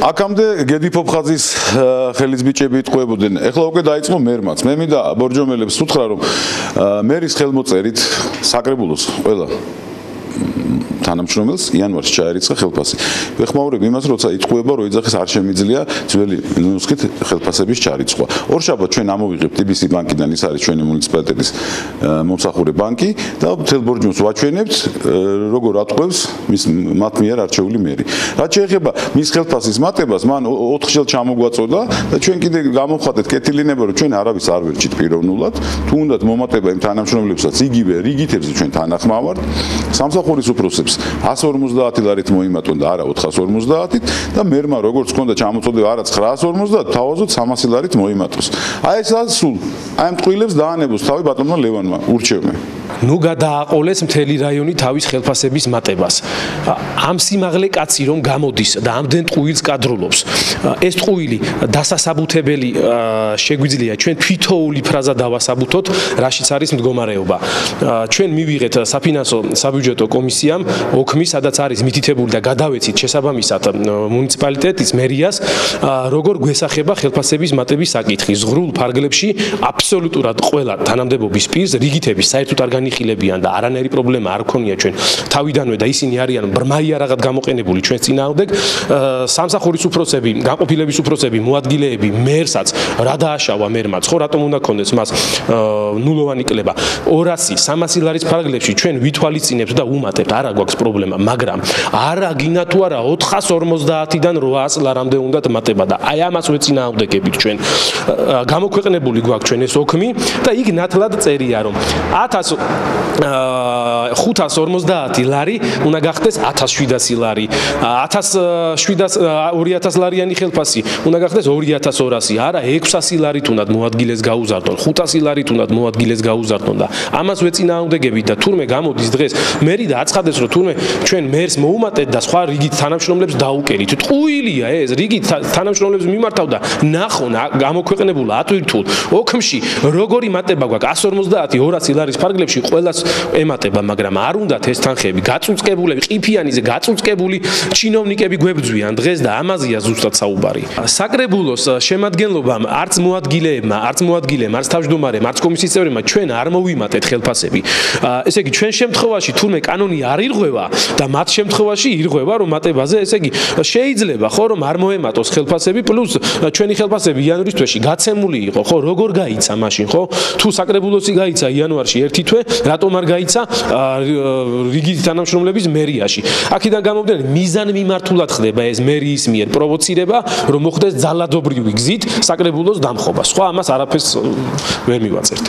აქამდე გედი ფოფხაძის ხელის ბიჭები იტყუებოდნენ. ეხლა უკვე დაიწყო მერმაც. მე მინდა ბორჯომელებს ვუთხრა, რომ მერის ხელმოწერით საკრებულოს ყველა თანამშრომელს იანვარში ჩაერიცხა ხელფასი. ვეხმაურებ იმას, როცა იტყუება, რომ ეძახის არ შემიძლია ძველი ნუსხით ხელფასების ჩარიცხვა. ორშაბათ ჩვენ ამოვიღებთ TBC ბანკიდან, ის არის ჩვენი მუნიციპალიტეტის მომსახურე ბანკი და მთელ ბორჯომს ვაჩვენებთ, როგორ ატყუებს მათ მიერ არჩეული მერი. რაც შეეხება მის ხელფასის მატებას, მან 4 ხელ ჩამოგვაწოდა და ჩვენ კიდე გამოვხატეთ კეთილინება, რომ ჩვენ არავის არ ვერჩით პიროვნულად, თუ უნდათ მომატება იმ თანამშრომლებსაც იგივე რიგითებზე ჩვენ თანახმავართ. სამსახურის უფროსებს 150 ლარით მოიმატონ და არა 450-ით და მერმა როგორც ჰქონდა ჩამოწოდება არა 950, თავაზოთ 300 ლარით მოიმატოს. აი ეს სულ აი ამ ტყუილებს დაანებოს თავი ბატონმა ლევანმა ურჩევნე. ნუ გადააყოლეს მთელი რაიონი თავის ხელფასების მატებას. ამ სიმაღლე კაცი რომ გამოდის და ამდენ ტყუილს კადრულობს. ეს ტყუილი დასასაბუთებელი შეგვიძლია ჩვენ თვითოული ფრაზა დავასაბუთოთ, რაშიც არის მდგომარეობა. ჩვენ მივიღეთ საფინანსო საბიუჯეტო კომისიამ ოქმი, სადაც არის მითითებული და გადავეცით შესაბამისად მუნიციპალიტეტის მერიას, როგორ გვესახება ხელფასების მატების საკითხი. ზღრულ ფარგლებში აბსოლუტურად ყველა თანამდებობის პირს რიგითების საერთოდ არ განიხილებიან და არანაირი პრობლემა არ ქონია ჩვენ თავიდანვე და ისინი არიან ბრმაიარაღად გამოყენებული ჩვენ წინააღმდეგ. სამსახურის უფროსები, განყოფილების უფროსები, მოადგილეები, მერსაც რა დააშავა მერმაც, ხო რატომ უნდა ქონდეს მას ნულოვანი კლება. 200-300 ლარის ფარგლებში ჩვენ ვითვალისწინებთ და უმატებთ, არა გვაქვს პრობლემა, მაგრამ არა გინა თუ არა 450-დან 800 ლარამდე უნდათ მატება და აი ამას ვეწინააღმდეგებით ჩვენ. გამოქვეყნებული გვაქვს ჩვენ ეს ოქმი და იქ ნათლად წერია, რომ 1550 ლარი უნდა გახდეს 1700 ლარი, 2000 ლარიანი ხელფასი უნდა გახდეს 2200, არა 600 ლარით უნდა მოადგილეს გაუზარდონ, 500 ლარით უნდა მოადგილეს გაუზარდონ და ამას ვეწინააღმდეგებით და თურმე გამოდის დღეს მერი და აცხადეს, რომ თურმე ჩვენ მერს მოუმატეთ და სხვა რიგით თანამშრომლებს დაუკერით. ტყუილია ეს, რიგით თანამშრომლებს მიმართავდა, ნახონ გამოქვეყნებულა ატვირთულ ოქმში როგორი მატება გვაქვს 150 200 ლარის ფარგლებში ყველას ემატება, მაგრამ არ უნდათ ეს თანხები გაწუწკებულები, ყიფიანიზე გაწუწკებული ჩინოვნიკები გვებძვიან დღეს და ამაზეა ზუსტად საუბარი. საკრებულოს შემადგენლობამ არც მოადგილეებმა, არც თავმჯდომარემ, არც კომისიის წევრებმა ჩვენ არ მოვიმატეთ ხელფასები. ესე იგი ჩვენ შემთხვევაში თურმე კანონი არ ირღვევა და მათ შემთხვევაში ირღვევა, რომ მატებაზე, ესე იგი შეიძლება ხო რომ არ მოემატოს ხელფასები, პლუს ჩვენი ხელფასები იანვრის თვეში გაცემული იყო, ხო როგორ გაიცა მაშინ, ხო? თუ საკრებულოსი გაიცა იანვარში ერთი თვე, რატომ არ გაიცა რიგითი თანამშრომლების მერიაში? აქედან გამომდინარე, მიზანმიმართულად ხდება ეს მერიის მიერ პროვოცირება, რომ მოხდეს ძალადობრივი გზით საკრებულოს დამხობა. სხვა ამას არაფერს ვერ მივაწერთ.